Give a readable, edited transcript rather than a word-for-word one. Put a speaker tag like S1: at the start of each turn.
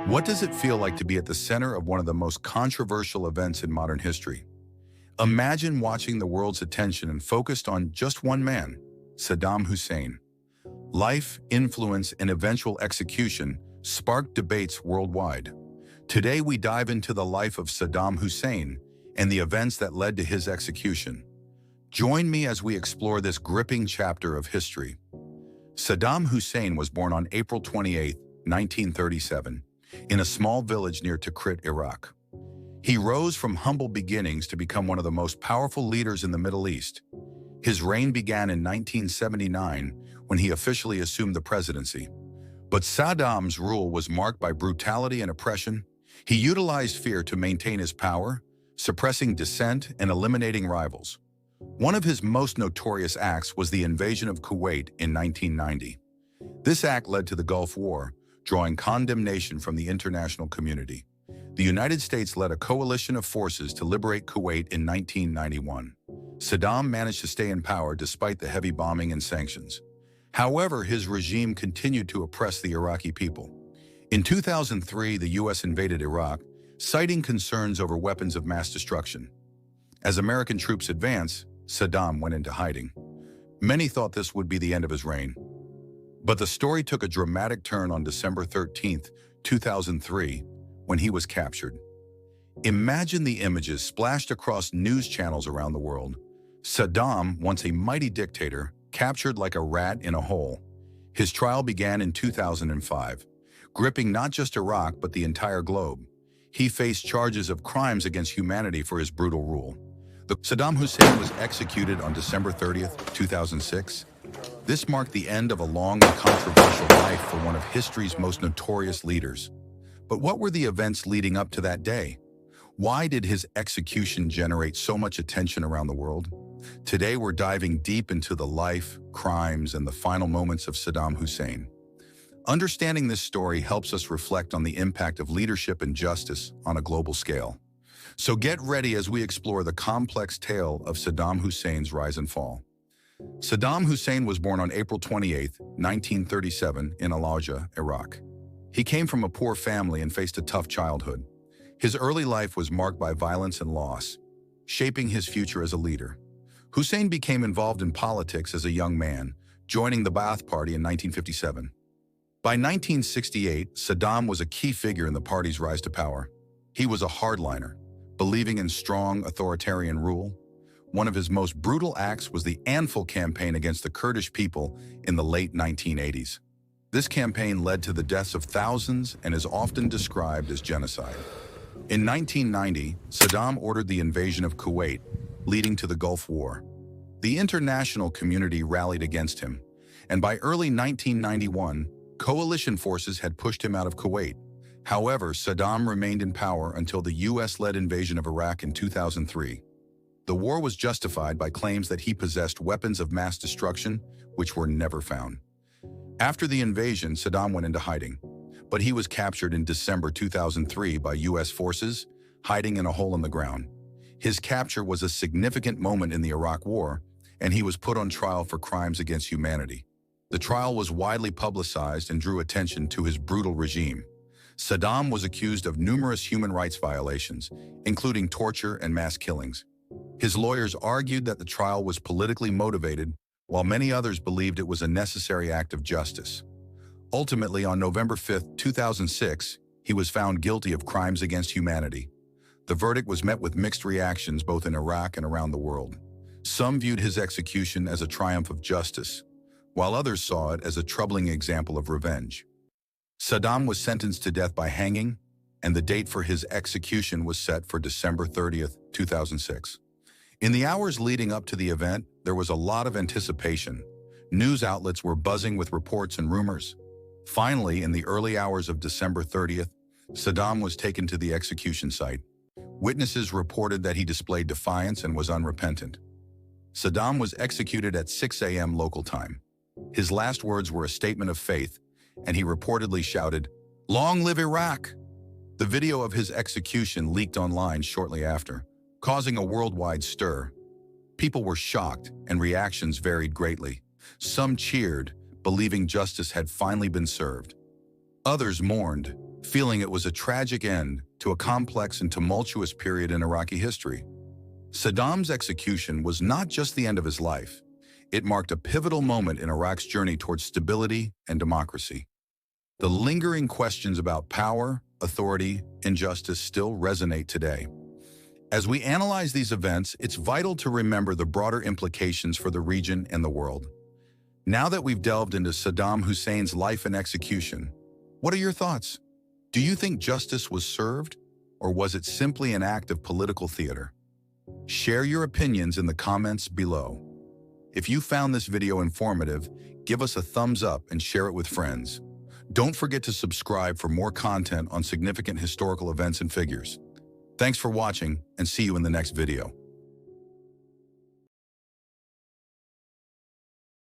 S1: What does it feel like to be at the center of one of the most controversial events in modern history? Imagine watching the world's attention and focused on just one man, Saddam Hussein. Life, influence, and eventual execution sparked debates worldwide. Today we dive into the life of Saddam Hussein and the events that led to his execution. Join me as we explore this gripping chapter of history. Saddam Hussein was born on April 28, 1937, in a small village near Tikrit, Iraq. He rose from humble beginnings to become one of the most powerful leaders in the Middle East. His reign began in 1979 when he officially assumed the presidency. But Saddam's rule was marked by brutality and oppression. He utilized fear to maintain his power, suppressing dissent and eliminating rivals. One of his most notorious acts was the invasion of Kuwait in 1990. This act led to the Gulf War, drawing condemnation from the international community. The United States led a coalition of forces to liberate Kuwait in 1991. Saddam managed to stay in power despite the heavy bombing and sanctions. However, his regime continued to oppress the Iraqi people. In 2003, the U.S. invaded Iraq, citing concerns over weapons of mass destruction. As American troops advanced, Saddam went into hiding. Many thought this would be the end of his reign. But the story took a dramatic turn on December 13, 2003, when he was captured. Imagine the images splashed across news channels around the world. Saddam, once a mighty dictator, captured like a rat in a hole. His trial began in 2005, gripping not just Iraq but the entire globe. He faced charges of crimes against humanity for his brutal rule. Saddam Hussein was executed on December 30, 2006. This marked the end of a long and controversial life for one of history's most notorious leaders. But what were the events leading up to that day? Why did his execution generate so much attention around the world? Today we're diving deep into the life, crimes, and the final moments of Saddam Hussein. Understanding this story helps us reflect on the impact of leadership and justice on a global scale. So get ready as we explore the complex tale of Saddam Hussein's rise and fall. Saddam Hussein was born on April 28, 1937, in Al-Awja, Iraq. He came from a poor family and faced a tough childhood. His early life was marked by violence and loss, shaping his future as a leader. Hussein became involved in politics as a young man, joining the Ba'ath Party in 1957. By 1968, Saddam was a key figure in the party's rise to power. He was a hardliner, believing in strong authoritarian rule. One of his most brutal acts was the Anfal campaign against the Kurdish people in the late 1980s. This campaign led to the deaths of thousands and is often described as genocide. In 1990, Saddam ordered the invasion of Kuwait, leading to the Gulf War. The international community rallied against him, and by early 1991, coalition forces had pushed him out of Kuwait. However, Saddam remained in power until the U.S.-led invasion of Iraq in 2003. The war was justified by claims that he possessed weapons of mass destruction, which were never found. After the invasion, Saddam went into hiding, but he was captured in December 2003 by U.S. forces, hiding in a hole in the ground. His capture was a significant moment in the Iraq War, and he was put on trial for crimes against humanity. The trial was widely publicized and drew attention to his brutal regime. Saddam was accused of numerous human rights violations, including torture and mass killings. His lawyers argued that the trial was politically motivated, while many others believed it was a necessary act of justice. Ultimately, on November 5, 2006, he was found guilty of crimes against humanity. The verdict was met with mixed reactions both in Iraq and around the world. Some viewed his execution as a triumph of justice, while others saw it as a troubling example of revenge. Saddam was sentenced to death by hanging, and the date for his execution was set for December 30, 2006. In the hours leading up to the event, there was a lot of anticipation. News outlets were buzzing with reports and rumors. Finally, in the early hours of December 30th, Saddam was taken to the execution site. Witnesses reported that he displayed defiance and was unrepentant. Saddam was executed at 6 a.m. local time. His last words were a statement of faith, and he reportedly shouted, "Long live Iraq!" The video of his execution leaked online shortly after, causing a worldwide stir. People were shocked, and reactions varied greatly. Some cheered, believing justice had finally been served. Others mourned, feeling it was a tragic end to a complex and tumultuous period in Iraqi history. Saddam's execution was not just the end of his life. It marked a pivotal moment in Iraq's journey towards stability and democracy. The lingering questions about power, authority, and justice still resonate today. As we analyze these events, it's vital to remember the broader implications for the region and the world. Now that we've delved into Saddam Hussein's life and execution, what are your thoughts? Do you think justice was served, or was it simply an act of political theater? Share your opinions in the comments below. If you found this video informative, give us a thumbs up and share it with friends. Don't forget to subscribe for more content on significant historical events and figures. Thanks for watching, and see you in the next video.